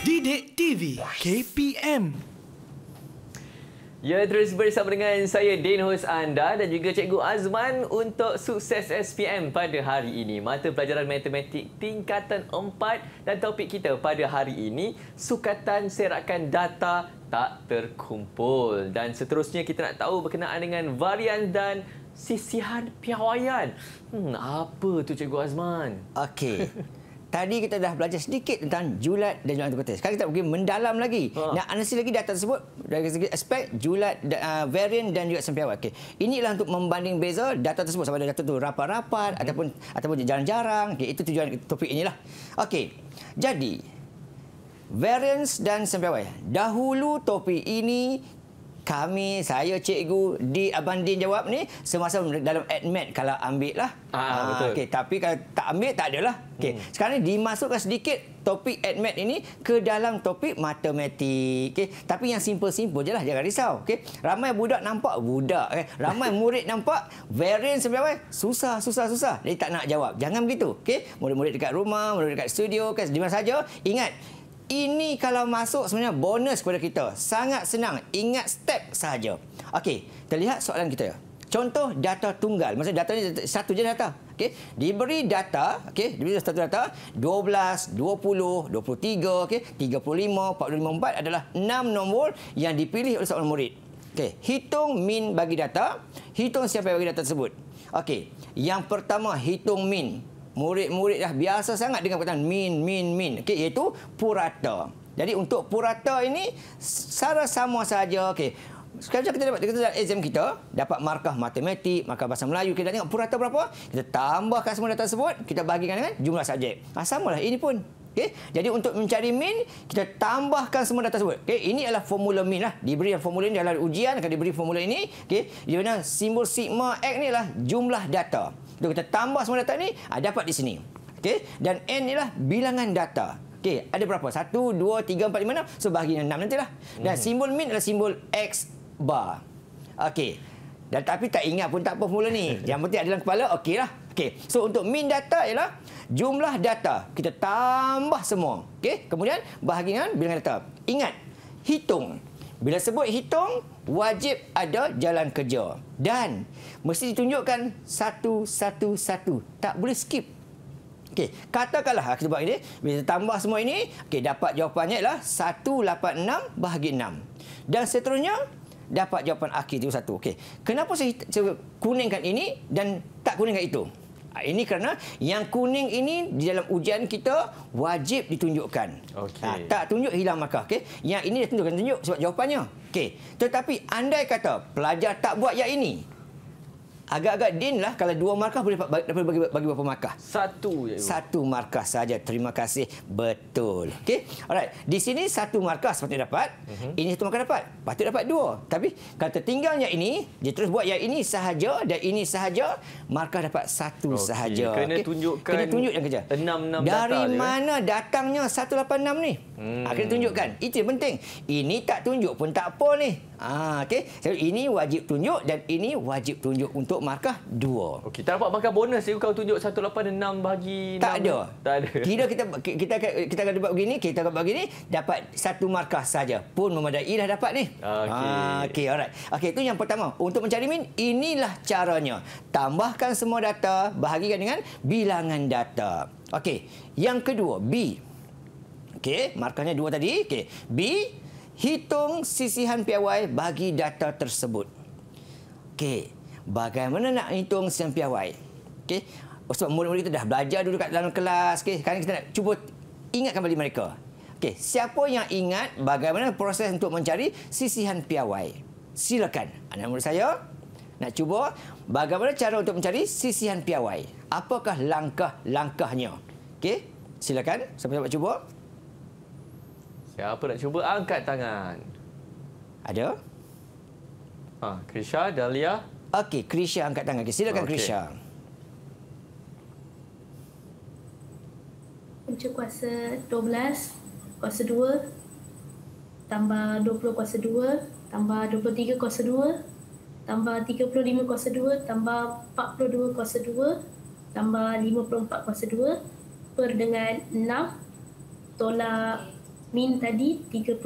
Didik TV KPM. Ya, terus bersama dengan saya Din, hos anda dan juga Cikgu Azman untuk Sukses SPM pada hari ini. Mata pelajaran matematik tingkatan 4 dan topik kita pada hari ini, sukatan serakan data tak terkumpul. Dan seterusnya kita nak tahu berkenaan dengan varian dan sisihan piawaian. Apa tu Cikgu Azman? Okey. Tadi kita dah belajar sedikit tentang julat dan julat antara kuartil. Sekarang kita pergi mendalam lagi. Nak analisis lagi data tersebut dari segi aspek julat, varian dan juga sempiawai. Okey. Inilah untuk membanding beza data tersebut sama ada data itu rapat-rapat ataupun jarang-jarang. Okey, itu tujuan topik inilah. Okey. Jadi variance dan sempiawai. Dahulu topik ini saya cikgu di Abang Din jawab ni semasa dalam admit kalau ambil lah. Betul. Okay, tapi kalau tak ambil tak adalah. Okay. Sekarang ni dimasukkan sedikit topik admit ini ke dalam topik matematik. Okay. Tapi yang simple-simple je lah, jangan risau. Okay. Ramai budak nampak budak. Okay. Ramai murid nampak variance sempiawai susah. Jadi tak nak jawab. Jangan begitu. Okay. Murid-murid dekat rumah, murid dekat studio, okay, di mana saja, ingat. Ini kalau masuk sebenarnya bonus kepada kita. Sangat senang. Ingat step sahaja. Okey, terlihat soalan kita. Contoh data tunggal. Maksudnya data ni satu je data. Okey, diberi data, diberi satu data 12, 20, 23, 35, 45, 4 adalah 6 nombor yang dipilih oleh seorang murid. Okey, hitung min bagi data, hitung siapa yang bagi data tersebut. Okey, yang pertama hitung min. Murid-murid dah biasa sangat dengan perkataan min. Okey, iaitu purata. Jadi untuk purata ini secara sama saja. Okey. Sekarang kita dapat exam kita dapat markah matematik, markah bahasa Melayu. Kita tengok purata berapa? Kita tambahkan semua data tersebut, kita bahagikan dengan jumlah subjek. Samalah ini pun. Okey. Jadi untuk mencari min, kita tambahkan semua data tersebut. Okey, ini adalah formula min lah. Diberi formula ini dalam ujian akan diberi formula ini. Okey, di mana simbol sigma X ni adalah jumlah data. Jadi kita tambah semua data ni, dapat di sini. Okey, dan n ialah bilangan data. Okey, ada berapa? 1 2 3 4 5 6. So bahagi dengan 6 nantilah. Dan simbol min adalah simbol X bar. Okey. Dan tapi tak ingat pun tak apa formula ni. Yang penting ada dalam kepala, okeylah. Okey. So untuk min data ialah jumlah data. Kita tambah semua. Okey. Kemudian bahagi dengan bilangan data. Ingat, hitung. Bila sebut hitung, wajib ada jalan kerja. Dan mesti ditunjukkan satu-satu. Tak boleh skip. Okey, katakanlah kita buat ini, bila tambah semua ini, okey, dapat jawapannya ialah 186 bahagi 6. Dan seterusnya dapat jawapan akhir itu 1. Okey. Kenapa saya kuningkan ini dan tak kuningkan itu? Ini kerana yang kuning ini di dalam ujian kita wajib ditunjukkan. Okey. Tak tunjuk hilang markah. Okey. Yang ini dah tunjuk sebab jawapannya. Okey. Tetapi andai kata pelajar tak buat yang ini, agak-agak Din lah, kalau 2 markah boleh dapat bagi berapa markah? 1 je. 1 markah saja. Terima kasih. Betul. Okey. Alright. Di sini 1 markah sepatutnya dapat. Ini 1 markah dapat. Patut dapat 2. Tapi kalau tertinggalnya ini, dia terus buat yang ini sahaja dan ini sahaja, markah dapat 1 sahaja. Kena Okey? tunjukkan Kena tunjuk yang kerja. 6 data dari je, mana datangnya 186 ni? Kena tunjukkan. Itu yang penting. Ini tak tunjuk pun tak apa ni. Okey. So, ini wajib tunjuk dan ini wajib tunjuk untuk markah 2. Okey, tak dapat markah bonus je kalau tunjuk 186 bahagi 6. Tak ada. Tak ada. Kira kita akan dapat begini, kita akan dapat begini, dapat 1 markah saja pun memadai dah dapat ni. Okey, alright. Okey, itu yang pertama. Untuk mencari min, inilah caranya. Tambahkan semua data, bahagikan dengan bilangan data. Okey, yang kedua, B. Okey, markahnya 2 tadi. Okey, B, hitung sisihan piawai bagi data tersebut. Okey, bagaimana nak hitung sisihan piawai? Okey, sebab murid-murid kita dah belajar dulu kat dalam kelas. Okey, sekarang kita nak cuba ingatkan balik mereka. Okey, siapa yang ingat bagaimana proses untuk mencari sisihan piawai? Silakan. Anak murid saya nak cuba bagaimana cara untuk mencari sisihan piawai. Apakah langkah-langkahnya? Okey, silakan. Siapa nak cuba? Siapa nak cuba angkat tangan? Ada? Krisha, Dahlia. Okey, Krisha angkat tangan. Okay, silakan Krisha. Punca kuasa 12, kuasa 2, tambah 20 kuasa 2, tambah 23 kuasa 2, tambah 35 kuasa 2, tambah 42 kuasa 2, tambah 54 kuasa 2, per dengan 6, tolak min tadi 31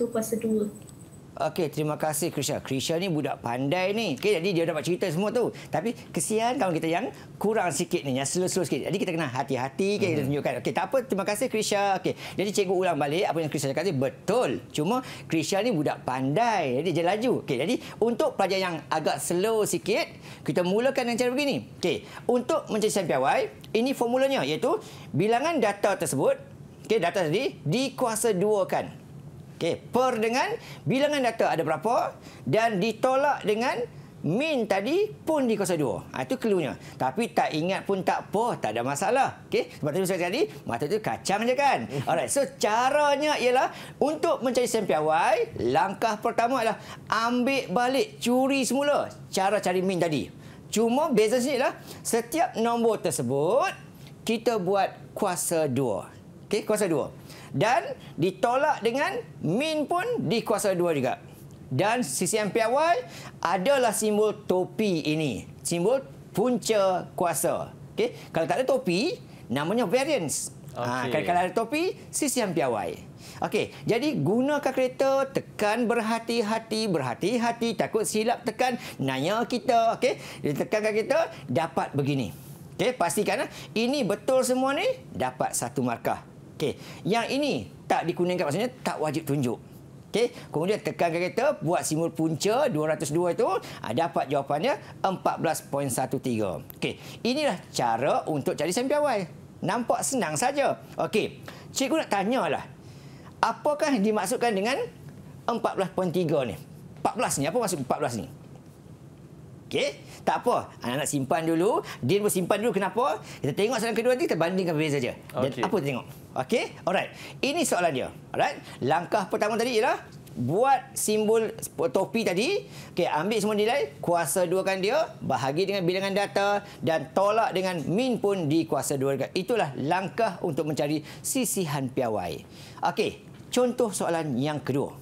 kuasa 2. Okey, terima kasih Krisha. Krisha ni budak pandai ni. Okey, jadi dia dapat cerita semua tu. Tapi kesian kawan kita yang kurang sikit ni, yang slow-slow sikit. Jadi kita kena hati-hati kita tunjukkan. Okey, tak apa. Terima kasih Krisha. Okey, jadi cikgu ulang balik apa yang Krisha cakap tadi. Betul. Cuma Krisha ni budak pandai. Jadi dia laju. Okey, jadi untuk pelajar yang agak slow sikit, kita mulakan dengan cara begini. Okey, untuk mencari sisihan piawai, ini formulanya iaitu bilangan data tersebut, okey, data tadi dikuasa 2-kan. Okey, per dengan bilangan data ada berapa dan ditolak dengan min tadi pun dikuasa 2. Itu cluenya. Tapi tak ingat pun tak apa, tak ada masalah. Okey, sebab tadi saya tadi mata tu kacang je kan. Alright, so caranya ialah untuk mencari sisihan piawai, langkah pertama adalah ambil balik, curi semula cara cari min tadi. Cuma beza sini ialah setiap nombor tersebut kita buat kuasa 2. Okey, kuasa 2. Dan ditolak dengan min pun dikuasa 2 juga. Dan sisihan piawai adalah simbol topi ini. Simbol punca kuasa. Okey, kalau tak ada topi, namanya variance. Kalau ada topi, sisihan piawai. Okey, jadi guna kalkulator, tekan berhati-hati, takut silap tekan, nanya kita. Okey, tekan kalkulator, dapat begini. Okey, pastikan ini betul semua ni, dapat 1 markah. Okey, yang ini tak dikuningkan, maksudnya tak wajib tunjuk. Okey, kemudian tekan kalkulator, buat simbol punca 202 itu, dapat jawapannya 14.13. Okey, inilah cara untuk cari sisihan piawai. Nampak senang saja. Okey, cikgu nak tanyalah, apakah yang dimaksudkan dengan 14.3 ni? 14 ni, apa maksud 14 ni? Okey, tak apa. Anak-anak simpan dulu. Din pun simpan dulu. Kenapa? Kita tengok soalan kedua nanti, kita bandingkan beza je. Dan apa kita tengok? Okey, alright. Ini soalan dia. Alright. Langkah pertama tadi ialah buat simbol topi tadi. Okey, ambil semua nilai, kuasa 2-kan dia, bahagi dengan bilangan data dan tolak dengan min pun dikuasa 2. Itulah langkah untuk mencari sisihan piawai. Okey, contoh soalan yang kedua.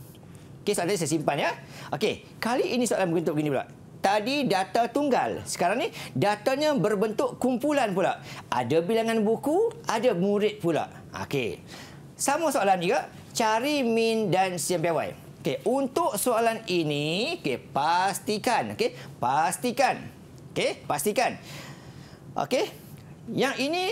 Okey, soalan tadi saya simpan ya. Okey, kali ini soalan berbentuk begini pula. Tadi data tunggal. Sekarang ni datanya berbentuk kumpulan pula. Ada bilangan buku, ada murid pula. Okey. Sama soalan juga, cari min dan sisihan piawai. Okey, untuk soalan ini, okey, pastikan, okey, pastikan. Okey, pastikan. Okey. Yang ini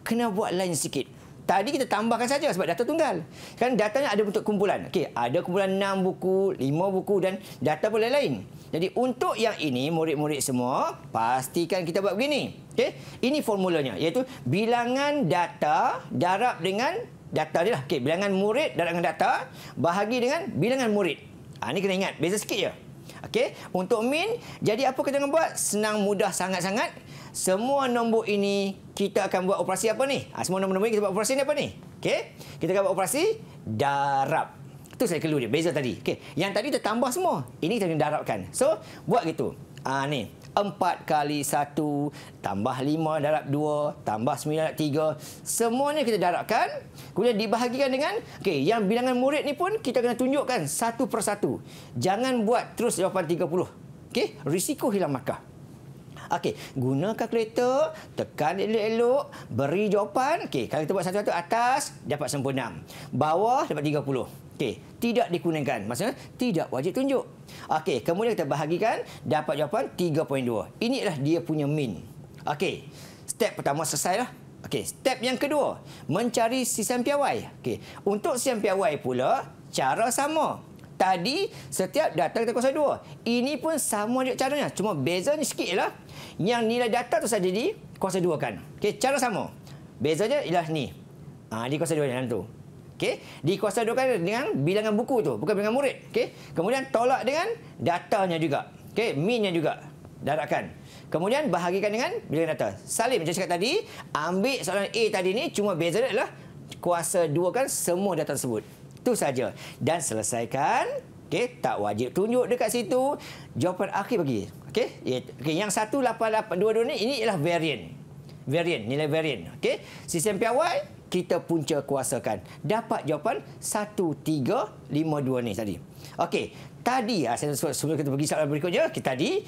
kena buat lain sikit. Tadi kita tambahkan saja sebab data tunggal. Kan datanya ada bentuk kumpulan. Okey, ada kumpulan 6 buku, 5 buku dan data pun lain-lain. Jadi untuk yang ini, murid-murid semua, pastikan kita buat begini. Okey, ini formulanya, iaitu bilangan data darab dengan data dia lah. Okey, bilangan murid darab dengan data bahagi dengan bilangan murid. Ini kena ingat, beza sikit je. Okey, untuk min, jadi apa kita akan buat? Senang, mudah, sangat-sangat. Semua nombor ini kita akan buat operasi apa ni? Semua nombor-nombor ini kita buat operasi ni apa ni? Okey, kita akan buat operasi darab. Itu saya clue dia, beza tadi. Okey, yang tadi kita tambah semua. Ini kita kena darabkan. So, buat gitu. Ni 4 kali 1 tambah 5 darab 2 tambah 9 darab 3. Semuanya kita darabkan. Kemudian dibahagikan dengan, okey, yang bilangan murid ni pun kita kena tunjukkan satu persatu. Jangan buat terus jawapan 30. Okey, risiko hilang markah. Okey, guna kalkulator, tekan elok-elok, beri jawapan. Okey, kalau kita buat satu-satu, atas dapat 96, bawah dapat 30. Okey, tidak dikuninkan. Maksudnya tidak wajib tunjuk. Okey, kemudian kita bahagikan, dapat jawapan 3.2. Inilah dia punya min. Okey, step pertama selesailah. Okey, step yang kedua, mencari sisian piawai. Okey, untuk sisian piawai pula cara sama. Tadi setiap data kita kuasa 2. Ini pun sama juga caranya. Cuma bezanya sikit ialah yang nilai data tu saja di kuasa 2 kan. Okey, cara sama. Bezanya ialah ni. Di kuasa 2 dalam tu. Okey, di kuasa 2 kan dengan bilangan buku tu, bukan bilangan murid. Okey, kemudian tolak dengan datanya juga. Okey, minnya juga darabkan. Kemudian bahagikan dengan bilangan data. Salin macam cakap tadi, ambil soalan A tadi ni, cuma bezanya adalah kuasa 2 kan semua data tersebut. Itu saja. Dan selesaikan. Okey, tak wajib tunjuk dekat situ. Jawapan akhir bagi. Okey, yang 18822 ni, ini ialah varian. Varian, nilai varian. Okey, sisian piawai kita punca kuasakan. Dapat jawapan 1352 ni tadi. Okey, tadi sebelum kita pergi soalan berikutnya, tadi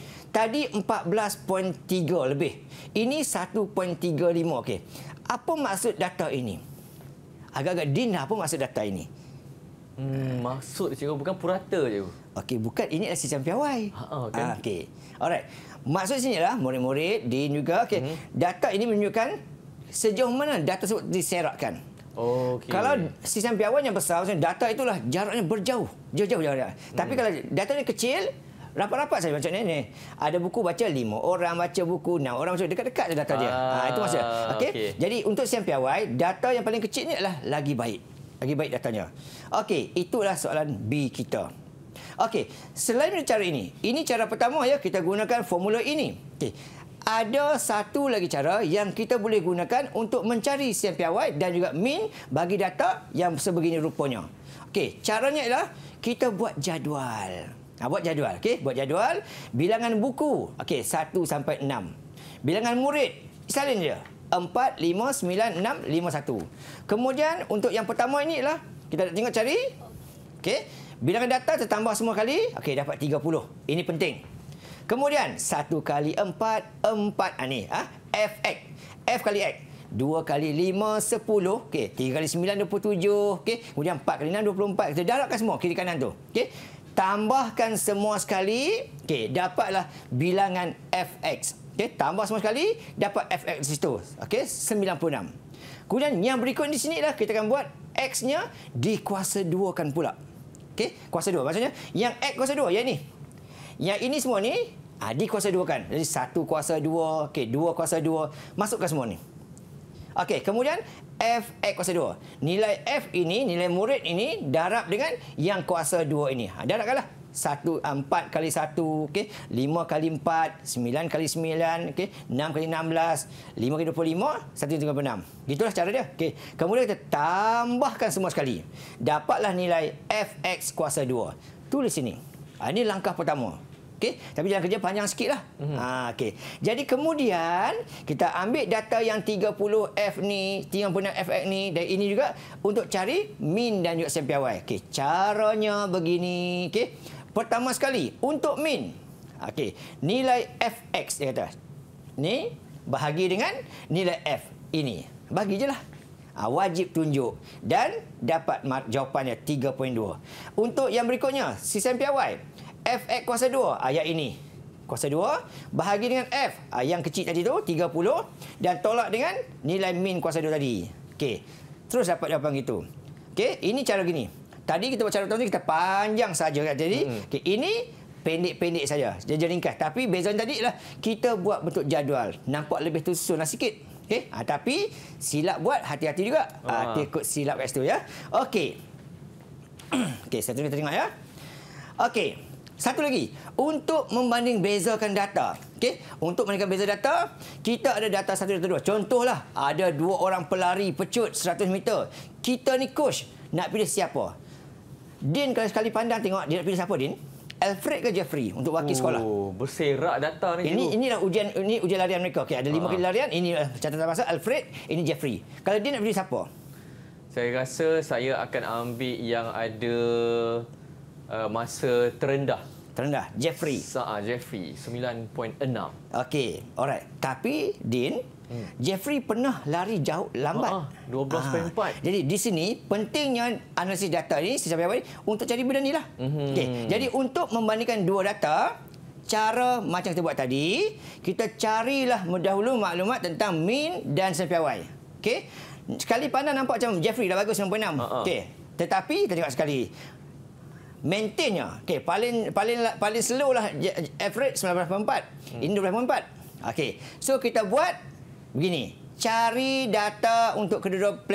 14.3 lebih. Ini 1.35. Okey. Apa maksud data ini? Agak-agak Din, apa maksud data ini? Maksud cikgu bukan purata je. Okey, bukan, ini adalah sisian piawai. Kan? Okey. Alright. Maksud sini adalah murid-murid, Din juga, okey. Data ini menunjukkan sejauh mana data tersebut diserakkan. Okay. Kalau sisian piawai yang besar, maksudnya data itulah jaraknya berjauh. Jauh-jauh jarak. Tapi kalau data ni kecil, rapat-rapat saja macam ni. Ada buku baca 5 orang baca buku, 6 orang baca, dekat-dekat je data dia. Itu maksudnya. Okey. Jadi untuk sisian piawai, data yang paling kecil ni adalah lagi baik. Lagi baik datanya. Okey, itulah soalan B kita. Okey, selain cara ini cara pertama ya, kita gunakan formula ini. Okey. Ada satu lagi cara yang kita boleh gunakan untuk mencari sisian piawai dan juga min bagi data yang sebegini rupanya. Okey, caranya ialah kita buat jadual. Buat jadual, okey? Buat jadual bilangan buku. Okey, 1 sampai 6. Bilangan murid, salin je. 4, 5, 9, 6, 5, 1. Kemudian untuk yang pertama ini ialah kita tengok cari. Okey, bilangan data tertambah semua kali. Okey, dapat 30. Ini penting. Kemudian 1 kali 4, 4 ni. Fx. F kali X. 2 kali 5, 10. Okey, 3 kali 9, 27. Okey, kemudian 4 kali 6, 24. Kita darabkan semua kiri kanan tu. Okey, tambahkan semua sekali. Okey, dapatlah bilangan Fx. Okey, tambah semua sekali, dapat Fx di situ. Okey, 96. Kemudian yang berikut di sini adalah kita akan buat X-nya dikuasa-2kan pula. Okey, kuasa 2. Maksudnya yang X kuasa 2, yang ni. Yang ini semua ni dikuasa-2kan. Jadi 1 kuasa 2, okey, 2 kuasa 2. Masukkan semua ni. Okey, kemudian Fx kuasa 2. Nilai F ini, nilai murid ini darab dengan yang kuasa 2 ini. Darabkanlah. 4 kali 1, okey, 5 kali 4, 9 kali 9, okey, 6 kali 16, 5 kali 25, 136. Gitulah cara dia. Okey, kemudian kita tambahkan semua sekali. Dapatlah nilai Fx kuasa 2. Tulis sini. Ini langkah pertama. Okey, tapi jangan kerja panjang sikitlah. Okey. Jadi kemudian kita ambil data yang 30F ni, 36Fx ni dan ini juga untuk cari min dan juga sisian piawai. Okey, caranya begini, okey. Pertama sekali, untuk min. Okey, nilai Fx dia kata. Ni bahagi dengan nilai F ini. Bagi je lah. Wajib tunjuk. Dan dapat jawapannya 3.2. Untuk yang berikutnya, sisian piawai. Fx kuasa 2, yang ini. Kuasa 2, bahagi dengan F. Yang kecil tadi tu, 30. Dan tolak dengan nilai min kuasa 2 tadi. Okey, terus dapat jawapan gitu. Okey, ini cara gini. Tadi kita buat cara pertama ni, kita panjang saja kan. Jadi, okay, ini pendek-pendek saja. Jadi ringkas. Tapi bezanya tadi lah kita buat bentuk jadual. Nampak lebih tersusun sikit. Okay? Tapi silap buat hati-hati juga. Takut silap kat situ ya. Okey. Okey, saya tengok ya. Okey. Satu lagi, untuk membanding bezakan data. Okey, untuk membandingkan beza data, kita ada data 1, data 2. Contohlah, ada 2 orang pelari pecut 100 meter. Kita ni coach nak pilih siapa? Din kalau sekali pandang tengok dia nak pilih siapa, Din? Alfred ke Jeffrey untuk wakil sekolah? Berserak data ni. Inilah ujian larian mereka. Okey, ada 5 kali larian. Ini catatan pasal Alfred, ini Jeffrey. Kalau dia nak pilih siapa? Saya rasa saya akan ambil yang ada masa terendah. Terendah, Jeffrey. Jeffrey 9.6. Okey, alright. Tapi Din, Jeffrey pernah lari jauh lambat. 12.4. Jadi di sini pentingnya analisis data ini secara awal untuk cari benda ni lah. Okey. Jadi untuk membandingkan dua data, cara macam kita buat tadi, kita carilah dahulu maklumat tentang mean dan sempiawai. Okey. Sekali pandang nampak macam Jeffrey dah bagus 9.6. Okey. Tetapi kita tengok sekali. Maintainnya. Okey, paling slow lah average 19.4. Ini 12.4. Okey. So kita buat begini. Cari data untuk kedua-dua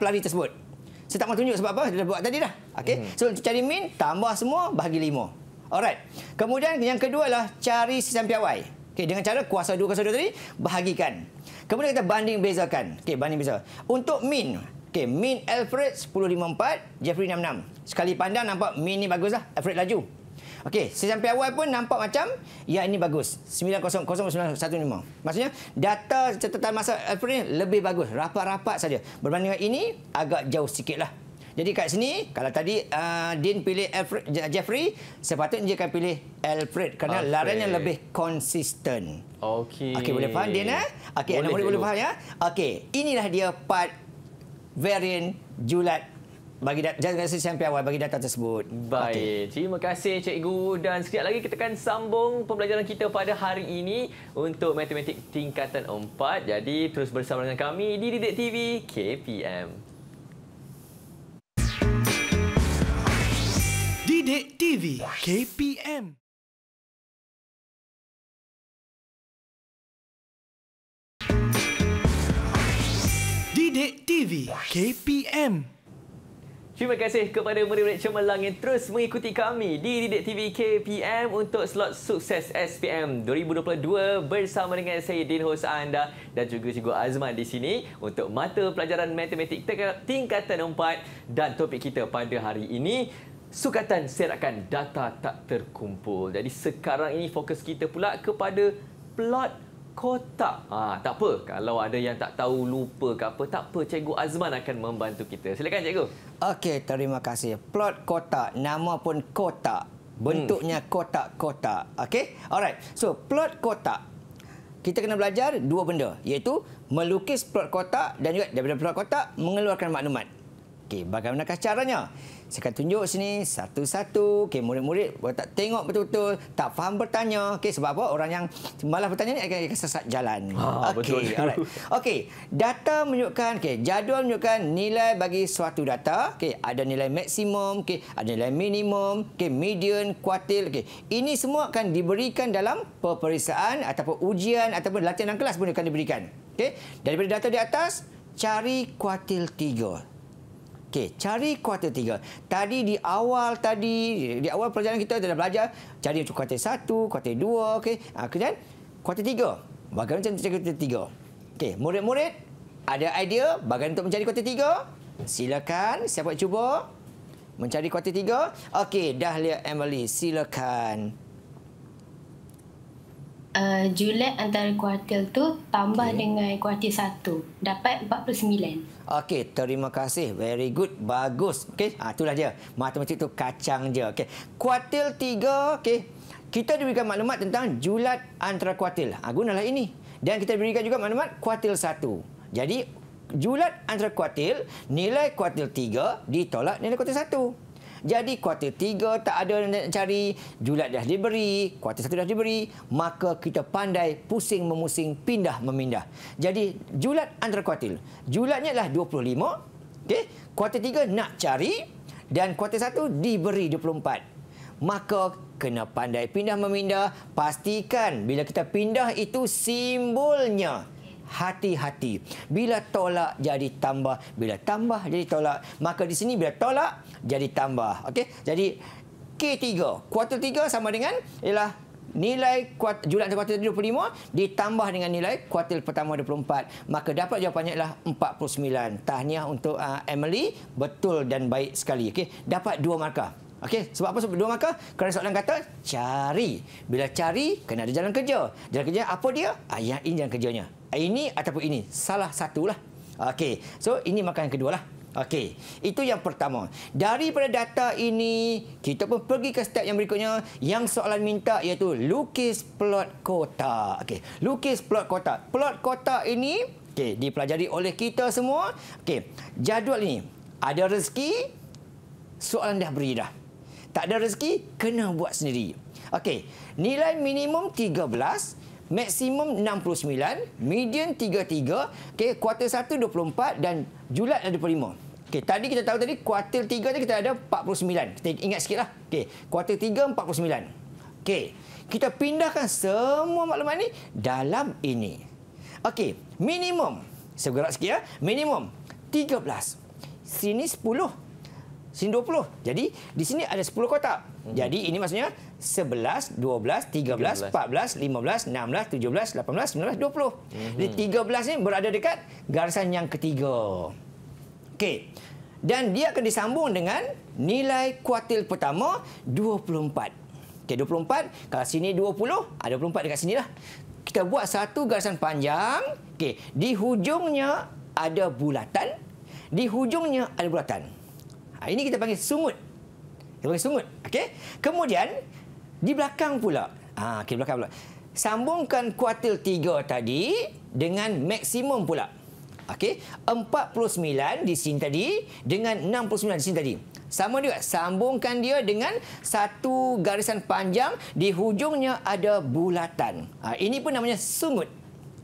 pelari tersebut. Saya tak mahu tunjuk sebab apa, kita dah buat tadi dah. Okey. So untuk cari mean, tambah semua bahagi 5. Alright. Kemudian yang kedua lah cari sisian piawai. Okey, dengan cara kuasa 2 tadi bahagikan. Kemudian kita banding bezakan. Okey, banding beza. Untuk mean, okey, mean Alfred 10.54, Jeffrey 6.6. Sekali pandang nampak mean ni baguslah, Alfred laju. Okey, sisian piawai pun nampak macam ya ini bagus, 9.00.915. Maksudnya data catatan masa Alfred ni lebih bagus, rapat-rapat saja. Berbanding dengan ini agak jauh sikitlah. Jadi kat sini kalau tadi Din pilih Jeffrey, sepatutnya dia akan pilih Alfred kerana lariannya lebih konsisten. Okey. Okey, boleh faham Din Okey, anak murid boleh faham ya? Okey, inilah dia part variant julat bagi jaga sisian piawai bagi data tersebut. Baik, terima kasih cikgu dan sekejap lagi kita akan sambung pembelajaran kita pada hari ini untuk matematik tingkatan 4. Jadi terus bersama dengan kami di Didik TV KPM. Didik TV KPM. Didik TV KPM. Terima kasih kepada murid-murid cemerlang yang terus mengikuti kami di Didik TV KPM untuk slot sukses SPM 2022 bersama dengan saya Din, hos anda, dan juga Cikgu Azman di sini untuk mata pelajaran matematik tingkatan 4, dan topik kita pada hari ini sukatan serakan data tak terkumpul. Jadi sekarang ini fokus kita pula kepada plot kotak. Tak apa, kalau ada yang tak tahu, lupa ke apa, tak apa, Cikgu Azman akan membantu kita. Silakan Cikgu. Okey, terima kasih. Plot kotak, nama pun kotak. Bentuknya kotak-kotak. Okey? Alright. So, plot kotak. Kita kena belajar dua benda, iaitu melukis plot kotak dan juga daripada plot kotak mengeluarkan maklumat. Okey, bagaimanakah caranya? Saya akan tunjuk sini satu-satu. Okey, murid-murid tak tengok betul-betul, tak faham bertanya. Okey, sebab apa? Orang yang malas bertanya ni akan sesat jalan. Betul. Alright. Okey, data menunjukkan, jadual menunjukkan nilai bagi suatu data. Okey, ada nilai maksimum, ada nilai minimum, median, kuartil. Okey, ini semua akan diberikan dalam peperiksaan ataupun ujian ataupun latihan dalam kelas pun akan diberikan. Okey, daripada data di atas, cari kuartil 3. Okey, cari kuartil 3. Tadi di awal perjalanan kita dah belajar cari untuk kuartil 1, kuartil 2, okey. Kemudian kuartil 3. Bagaimana cara mencari kuartil 3? Okey, murid-murid ada idea bagaimana untuk mencari kuartil 3? Silakan, siapa nak cuba mencari kuartil 3? Okey, Dahlia Emily, silakan. Julat antara kuartil tu tambah dengan kuartil 1 dapat 49. Okey, terima kasih. Very good. Bagus. Okey, itulah dia. Matematik tu kacang je. Okey. Kuartil 3, okey. Kita diberikan maklumat tentang julat antara kuartil. Gunalah ini. Dan kita berikan juga maklumat kuartil 1. Jadi, julat antara kuartil, nilai kuartil 3 ditolak nilai kuartil 1. Jadi kuartil 3 tak ada nak cari, julat dah diberi, kuartil 1 dah diberi, maka kita pandai pusing memusing, pindah memindah. Jadi julat antara kuartil, julatnya adalah 25, okey. Kuartil 3 nak cari dan kuartil 1 diberi 24. Maka kena pandai pindah memindah, pastikan bila kita pindah itu simbolnya hati-hati. Bila tolak jadi tambah, bila tambah jadi tolak. Maka di sini bila tolak jadi tambah. Okey? Jadi K3. Kuartil 3 sama dengan ialah nilai julat antara kuartil 25 ditambah dengan nilai kuartil pertama 24. Maka dapat jawapannya ialah 49. Tahniah untuk Emily, betul dan baik sekali. Okey, dapat 2 markah. Okey, sebab apa sebab 2 markah? Kerana soalan kata cari. Bila cari kena ada jalan kerja. Jalan kerja apa dia? Yang ini jalan kerjanya. Ini ataupun ini. Salah satulah. Okey, so ini markah yang kedua lah. Okey, itu yang pertama. Daripada data ini, kita pun pergi ke step yang berikutnya. Yang soalan minta iaitu lukis plot kotak. Okey, lukis plot kotak. Plot kotak ini dipelajari oleh kita semua. Okey, jadual ini ada rezeki, soalan dah beri dah. Tak ada rezeki, kena buat sendiri. Okey, nilai minimum 13, maksimum 69, median 33, okey, kuartil 1 24 dan julat ada 25. Okey, tadi kita tahu tadi kuartil 3 ni kita ada 49. Kita ingat sikitlah. Okey, kuartil 3 49. Okey, kita pindahkan semua maklumat ni dalam ini. Okey, minimum. Saya gerak sikit ya. Minimum 13. Sini 10. Sini 20. Jadi di sini ada 10 kotak. Jadi ini maksudnya 11, 12, 13, 14, 15, 16, 17, 18, 19, 20. Jadi 13 ni berada dekat garisan yang ketiga. Okey. Dan dia akan disambung dengan nilai kuartil pertama 24. Okey, 24. Kalau sini 20, ada 24 dekat sinilah. Kita buat satu garisan panjang. Okey, di hujungnya ada bulatan. Di hujungnya ada bulatan. Ini kita panggil sungut. Kita panggil sungut. Okey. Kemudian di belakang pula. Okey, belakang pula. Sambungkan kuartil 3 tadi dengan maksimum pula. Okey, 49 di sini tadi dengan 69 di sini tadi. Sama juga, sambungkan dia dengan satu garisan panjang, di hujungnya ada bulatan. Ini pun namanya sungut.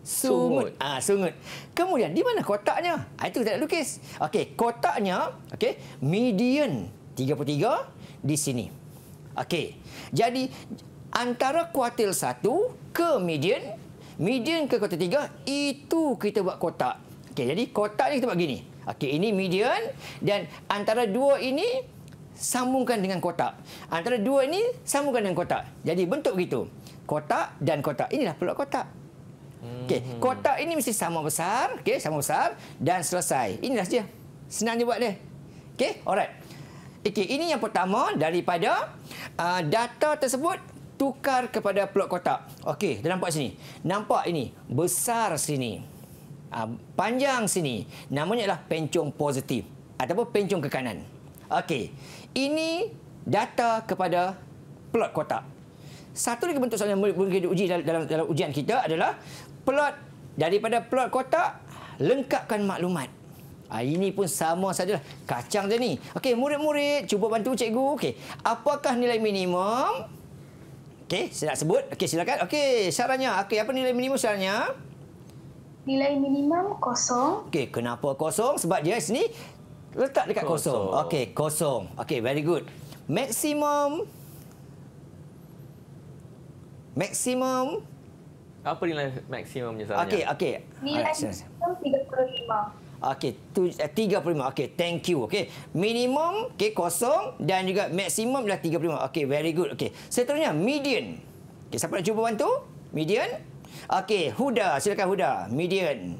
Sungut. Sungut. Kemudian di mana kotaknya? Itu kita nak lukis. Okey, kotaknya median 33 di sini. Okey. Jadi antara kuartil 1 ke median ke kuartil 3 itu kita buat kotak. Okey, jadi kotak ni kita buat gini. Okey, ini median dan antara dua ini sambungkan dengan kotak. Antara dua ini sambungkan dengan kotak. Jadi bentuk begitu. Kotak dan kotak. Inilah plot kotak. Okey, kotak ini mesti sama besar, sama besar dan selesai. Inilah saja. Senang je buat dia. Okey, alright. Okey, ini yang pertama daripada data tersebut tukar kepada plot kotak. Okey, kita nampak sini. Nampak ini besar sini. Panjang sini. Namanya adalah pencung positif ataupun pencung ke kanan. Okey, ini data kepada plot kotak. Satu lagi bentuk soalan yang boleh diuji dalam ujian kita adalah plot daripada plot kotak, lengkapkan maklumat. Ini pun sama sajalah. Kacang je ni. Okey, murid-murid cuba bantu cikgu. Okey, apakah nilai minimum? Okey, saya nak sebut. Okey, silakan. Okey, syaratnya. Okey, apa nilai minimum syaratnya? Nilai minimum 0. Okey, kenapa kosong? Sebab dia sini letak dekat kosong. Okey, kosong. Okey, very good. Maksimum. Apa nilai maksimumnya sebenarnya? Okey. Nilai minimum 35. Okey, 35. Okey, thank you. Okey, minimum kosong dan juga maksimum adalah 35. Okey, very good. Okey, seterusnya median. Okey, siapa nak cuba bantu? Median. Okey, Huda, silakan Huda. Median.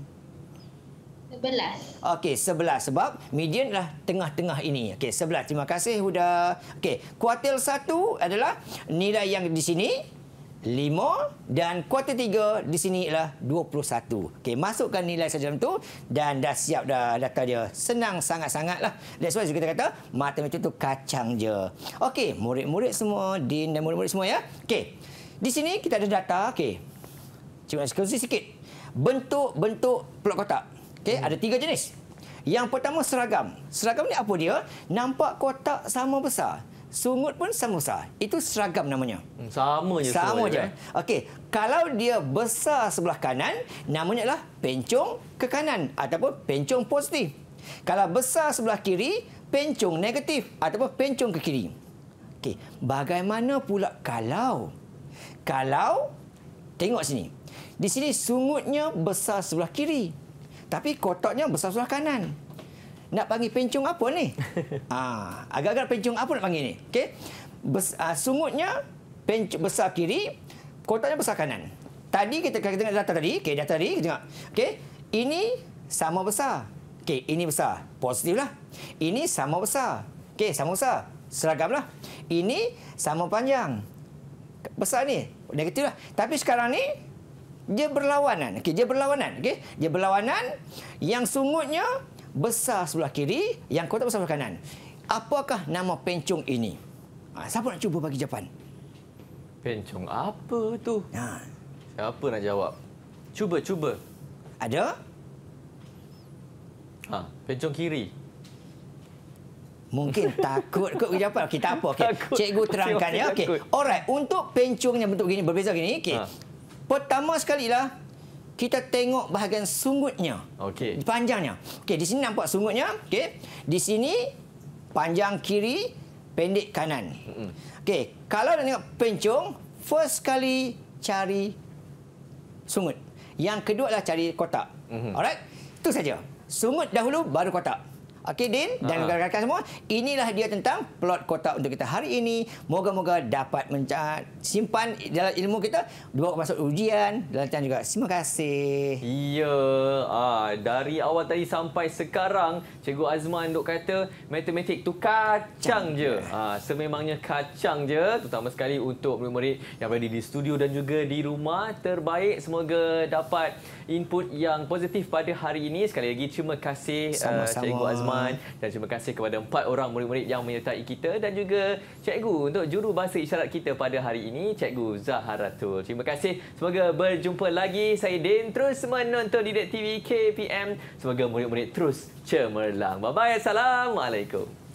11. Okey, 11 sebab median adalah tengah-tengah ini. Okey, 11. Terima kasih Huda. Okey, kuartil 1 adalah nilai yang di sini 5 dan kuartil 3 di sini adalah 21. Okey, masukkan nilai saja dalam tu dan dah siap dah data dia. Senang sangat-sangatlah. That's why kita kata matematik tu kacang je. Okey, murid-murid semua, Din dan murid-murid semua ya. Okey. Di sini kita ada data. Okey. Cuba kongsi sikit. Bentuk-bentuk plot kotak. Okey, ada 3 jenis. Yang pertama seragam. Seragam ni apa dia? Nampak kotak sama besar. Sungut pun sama besar. Itu seragam namanya. Sama je. Sama je. Okey, kalau dia besar sebelah kanan, namanya adalah pencung ke kanan ataupun pencung positif. Kalau besar sebelah kiri, pencung negatif ataupun pencung ke kiri. Okey, bagaimana pula kalau tengok sini. Di sini sungutnya besar sebelah kiri, tapi kotaknya besar sebelah kanan. nak panggil pencung apa ni? Agak-agak pencung apa nak panggil ni? Okey. Sungutnya besar kiri, kotaknya besar kanan. Tadi kita tengok data tadi, okey, data tadi kita tengok. Okey, ini sama besar. Okey, ini besar. Positiflah. Ini sama besar. Okey, sama besar. Seragamlah. Ini sama panjang. Besar ni negatiflah. Tapi sekarang ni dia berlawanan. Okey, dia berlawanan. Okey, dia berlawanan. Yang sungutnya besar sebelah kiri, yang kotak besar sebelah kanan. Apakah nama pencung ini? Siapa nak cuba bagi jawapan? Pencung apa tu? Siapa nak jawab? Cuba. Ada? Pencung kiri. Mungkin takut kot jawapan. Okey, tak apa. Okay. Cikgu terangkan ya. Okey. Alright, untuk pencung yang bentuk begini, berbeza gini. Okey. Pertama sekali lah, kita tengok bahagian sungutnya. Okey. Panjangnya. Okey, di sini nampak sungutnya. Okey. Di sini panjang kiri, pendek kanan. Okey, kalau nak tengok pencung, first kali cari sungut. Yang kedua adalah cari kotak. Alright? Itu saja. Sungut dahulu, baru kotak. Okey, Din dan rakan-rakan semua, inilah dia tentang plot kotak untuk kita hari ini. Moga-moga dapat simpan dalam ilmu kita, dibawa masuk ujian dan juga. Terima kasih. Ya, dari awal tadi sampai sekarang, Cikgu Azman duk kata matematik tu kacang je. Sememangnya kacang je, terutama sekali untuk murid-murid yang berada di studio dan juga di rumah. Terbaik, semoga dapat input yang positif pada hari ini. Sekali lagi terima kasih Cikgu Azman. Dan terima kasih kepada 4 orang murid-murid yang menyertai kita dan juga cikgu untuk juru bahasa isyarat kita pada hari ini, Cikgu Zaharatul. Terima kasih. Semoga berjumpa lagi. Saya Din, terus menonton Didik TV KPM. Semoga murid-murid terus cemerlang. Bye-bye. Assalamualaikum.